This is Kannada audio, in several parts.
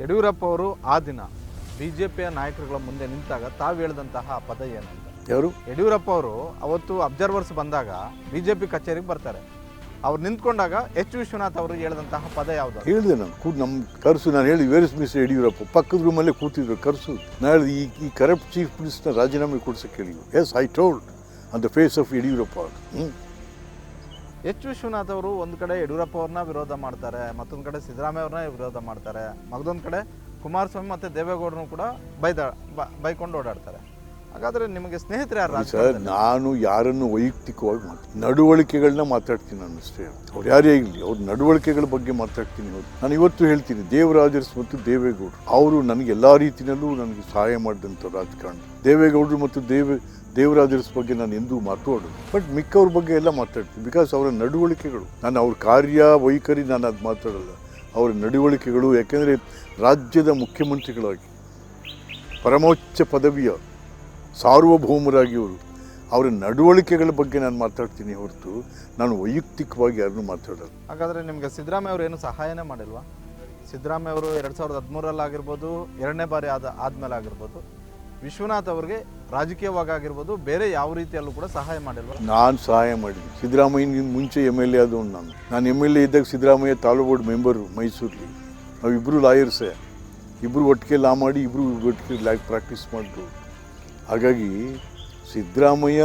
ಯಡಿಯೂರಪ್ಪ ಅವರು ಆ ದಿನ ಬಿಜೆಪಿಯ ನಾಯಕರುಗಳ ಮುಂದೆ ನಿಂತಾಗ ತಾವು ಹೇಳಿದಂತಹ ಪದ ಏನಂತ? ಯಾರು? ಯಡಿಯೂರಪ್ಪ ಅವರು ಅವತ್ತು ಅಬ್ಸರ್ವರ್ಸ್ ಬಂದಾಗ ಬಿಜೆಪಿ ಕಚೇರಿಗೆ ಬರ್ತಾರೆ. ಅವ್ರು ನಿಂತ್ಕೊಂಡಾಗ ಎಚ್ ವಿಶ್ವನಾಥ್ ಅವರು ಹೇಳಿದಂತಹ ಪದ ಯಾವುದು? ಹೇಳಿದೆ ನಾನು ನಮ್ಮ ಕರ್ಸು. ನಾನು ಹೇಳಿ ವೇರ್ ಇಸ್ ಮಿಸ್ಟರ್ ಯಡಿಯೂರಪ್ಪ ಪಕ್ಕದ ರೂಮಲ್ಲೇ ಕೂತಿದ್ರು. ಕರ್ಸು. ನಾನು ಹೇಳಿದೆ ಈ ಕರಪ್ಟ್ ಚೀಫ್ ಮಿನಿಸ್ಟರ್ ರಾಜೀನಾಮೆ ಕೊಡ್ಸಕ್ಕೆ ಹೇಳಿ. Yes I told on the face of Yediyurappa. H Vishwanath ಅವರು ಒಂದು ಕಡೆ ಯಡಿಯೂರಪ್ಪ ಅವ್ರನ್ನ ವಿರೋಧ ಮಾಡ್ತಾರೆ, ಮತ್ತೊಂದು ಕಡೆ ಸಿದ್ದರಾಮಯ್ಯ ಅವ್ರನ್ನ ವಿರೋಧ ಮಾಡ್ತಾರೆ, ಮಗದೊಂದು ಕಡೆ ಕುಮಾರಸ್ವಾಮಿ ಮತ್ತು ದೇವೇಗೌಡರನ್ನು ಕೂಡ ಬೈಕೊಂಡು ಓಡಾಡ್ತಾರೆ. ಹಾಗಾದರೆ ನಿಮಗೆ ಸ್ನೇಹಿತರು ಯಾರು? ಸರ್, ನಾನು ಯಾರನ್ನು ವೈಯಕ್ತಿಕವಾಗಿ ನಡವಳಿಕೆಗಳನ್ನ ಮಾತಾಡ್ತೀನಿ ನಾನು ಅಷ್ಟೇ. ಅವ್ರು ಯಾರೇ ಇರಲಿ ಅವ್ರ ನಡವಳಿಕೆಗಳ ಬಗ್ಗೆ ಮಾತಾಡ್ತೀನಿ. ನಾನು ಇವತ್ತು ಹೇಳ್ತೀನಿ, ದೇವರಾಜರ್ಸ್ ಮತ್ತು ದೇವೇಗೌಡರು ಅವರು ನನಗೆ ಎಲ್ಲ ರೀತಿಯಲ್ಲೂ ನನಗೆ ಸಹಾಯ ಮಾಡಿದಂಥ ರಾಜಕಾರಣ. ದೇವೇಗೌಡರು ಮತ್ತು ದೇವರಾಜರ್ಸ್ ಬಗ್ಗೆ ನಾನು ಎಂದೂ ಮಾತಾಡೋದು, ಬಟ್ ಮಿಕ್ಕವ್ರ ಬಗ್ಗೆ ಎಲ್ಲ ಮಾತಾಡ್ತೀನಿ. ಬಿಕಾಸ್ ಅವರ ನಡವಳಿಕೆಗಳು, ನಾನು ಅವ್ರ ಕಾರ್ಯ ವೈಖರಿ ನಾನು ಅದು ಮಾತಾಡಲ್ಲ, ಅವರ ನಡವಳಿಕೆಗಳು. ಯಾಕೆಂದರೆ ರಾಜ್ಯದ ಮುಖ್ಯಮಂತ್ರಿಗಳಾಗಿ ಪರಮೋಚ್ಚ ಪದವಿಯ ಸಾರ್ವಭೌಮರಾಗಿ ಅವರ ನಡವಳಿಕೆಗಳ ಬಗ್ಗೆ ನಾನು ಮಾತಾಡ್ತೀನಿ ಹೊರತು ನಾನು ವೈಯಕ್ತಿಕವಾಗಿ ಯಾರನ್ನೂ ಮಾತಾಡೋದು. ಹಾಗಾದರೆ ನಿಮಗೆ ಸಿದ್ದರಾಮಯ್ಯ ಅವರು ಏನು ಸಹಾಯನೇ ಮಾಡಿಲ್ವಾ? ಸಿದ್ದರಾಮಯ್ಯ ಅವರು 2013 ಆಗಿರ್ಬೋದು, ಎರಡನೇ ಬಾರಿ ಆದಮೇಲೆ ಆಗಿರ್ಬೋದು, ವಿಶ್ವನಾಥ್ ಅವರಿಗೆ ರಾಜಕೀಯವಾಗಿ ಆಗಿರ್ಬೋದು, ಬೇರೆ ಯಾವ ರೀತಿಯಲ್ಲೂ ಕೂಡ ಸಹಾಯ ಮಾಡಿಲ್ವ? ನಾನು ಸಹಾಯ ಮಾಡಿದ್ದೀನಿ. ಸಿದ್ದರಾಮಯ್ಯನಿಂದ ಮುಂಚೆ MLA ಆದವನು ನಾನು MLA ಇದ್ದಾಗ ಸಿದ್ದರಾಮಯ್ಯ ತಾಲೂಕು ಬೋರ್ಡ್ ಮೆಂಬರು ಮೈಸೂರಲ್ಲಿ. ನಾವಿಬ್ಬರು ಲಾಯರ್ಸೇ, ಇಬ್ಬರು ಒಟ್ಟಿಗೆ ಲಾ ಮಾಡಿ ಇಬ್ಬರು ಒಟ್ಟಿಗೆ ಪ್ರಾಕ್ಟೀಸ್ ಮಾಡಿದ್ರು. ಹಾಗಾಗಿ ಸಿದ್ದರಾಮಯ್ಯ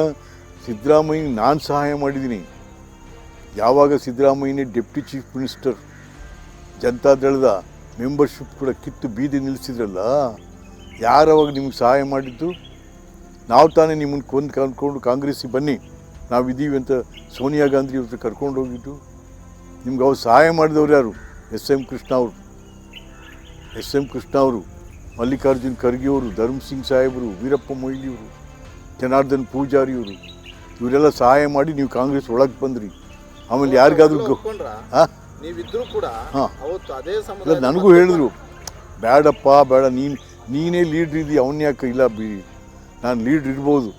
ನಾನು ಸಹಾಯ ಮಾಡಿದ್ದೀನಿ. ಯಾವಾಗ ಸಿದ್ದರಾಮಯ್ಯನೇ ಡೆಪ್ಟಿ ಚೀಫ್ ಮಿನಿಸ್ಟರ್ ಜನತಾದಳದ ಮೆಂಬರ್ಶಿಪ್ ಕೂಡ ಕಿತ್ತು ಬೀದಿ ನಿಲ್ಲಿಸಿದ್ರಲ್ಲ, ಯಾರವಾಗ ನಿಮ್ಗೆ ಸಹಾಯ ಮಾಡಿದ್ದು? ನಾವು ತಾನೇ ನಿಮ್ಮನ್ನು ಕರ್ಕೊಂಡು ಕಾಂಗ್ರೆಸ್ಸಿಗೆ ಬನ್ನಿ ನಾವಿದ್ದೀವಿ ಅಂತ ಸೋನಿಯಾ ಗಾಂಧಿ ಅವ್ರ ಕರ್ಕೊಂಡು ಹೋಗಿದ್ದು. ನಿಮ್ಗೆ ಅವ್ರು ಸಹಾಯ ಮಾಡಿದವ್ರು ಯಾರು? ಎಸ್ ಎಂ ಕೃಷ್ಣ ಅವರು, ಮಲ್ಲಿಕಾರ್ಜುನ್ ಖರ್ಗೆ ಅವರು, ಧರ್ಮ್ ಸಿಂಗ್ ಸಾಹೇಬರು, ವೀರಪ್ಪ ಮೊಯ್ಲಿಯವರು, ಜನಾರ್ದನ್ ಪೂಜಾರಿಯವರು, ಇವರೆಲ್ಲ ಸಹಾಯ ಮಾಡಿ ನೀವು ಕಾಂಗ್ರೆಸ್ ಒಳಗೆ ಬಂದ್ರಿ. ಆಮೇಲೆ ಯಾರಿಗಾದ್ರೂ ನನಗೂ ಹೇಳಿದ್ರು, ಬೇಡ ನೀನೇ ಲೀಡ್ರ್ ಇದ್ದೀವಿ, ಅವನ್ನ ಯಾಕೆ ಇಲ್ಲ ಬಿಡಿ, ನಾನು ಲೀಡ್ರ್ ಇರ್ಬೋದು,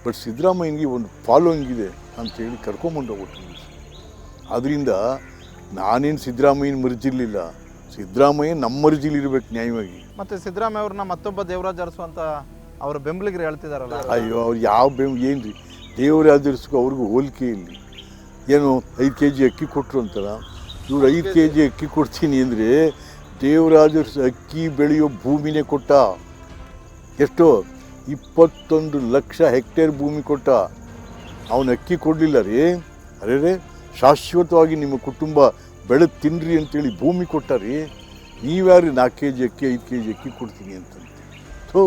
ಬಟ್ ಸಿದ್ದರಾಮಯ್ಯನಿಗೆ ಒಂದು ಫಾಲೋಯಿಂಗ್ ಇದೆ ಅಂತೇಳಿ ಕರ್ಕೊಂಬಂದು ಹೋಗ್ಬಿಟ್ಟು. ಅದರಿಂದ ನಾನೇನು ಸಿದ್ದರಾಮಯ್ಯನ ಮರ್ಜಿರ್ಲಿಲ್ಲ, ಸಿದ್ದರಾಮಯ್ಯ ನಮ್ಮ ಮರ್ಜಿಲಿ ಇರ್ಬೇಕು ನ್ಯಾಯವಾಗಿ. ಮತ್ತು ಸಿದ್ದರಾಮಯ್ಯ ಅವ್ರನ್ನ ಮತ್ತೊಬ್ಬ ದೇವರಾಜ್ ಅರಸು ಅಂತ ಅವ್ರ ಬೆಂಬಲಿಗರು ಹೇಳ್ತಿದಾರಲ್ಲ? ಅಯ್ಯೋ, ಅವ್ರು ಯಾವ ಏನು ರೀ, ದೇವರಾಜ್ ಅರಸ್ಗೂ ಅವ್ರಿಗೂ ಹೋಲಿಕೆ ಇಲ್ಲಿ. ಏನು 5 kg ಅಕ್ಕಿ ಕೊಟ್ಟರು ಅಂತಾರ, ಇವ್ರು 5 kg ಅಕ್ಕಿ ಕೊಡ್ತೀನಿ ಅಂದರೆ ದೇವರಾಜ್ ಅರಸು ಅಕ್ಕಿ ಬೆಳೆಯೋ ಭೂಮಿನೇ ಕೊಟ್ಟ. ಎಷ್ಟೋ 21 ಲಕ್ಷ ಹೆಕ್ಟೇರ್ ಭೂಮಿ ಕೊಟ್ಟ. ಅವನು ಅಕ್ಕಿ ಕೊಡಲಿಲ್ಲ ರೀ. ಅರೇ, ಶಾಶ್ವತವಾಗಿ ನಿಮ್ಮ ಕುಟುಂಬ ಬೆಳೆದು ತಿನ್ನಿರಿ ಅಂತೇಳಿ ಭೂಮಿ ಕೊಟ್ಟಾರಿ. ನೀವ್ಯಾರು 4 kg ಅಕ್ಕಿ 5 kg ಅಕ್ಕಿ ಕೊಡ್ತೀನಿ ಅಂತಂತೆ. ಸೊ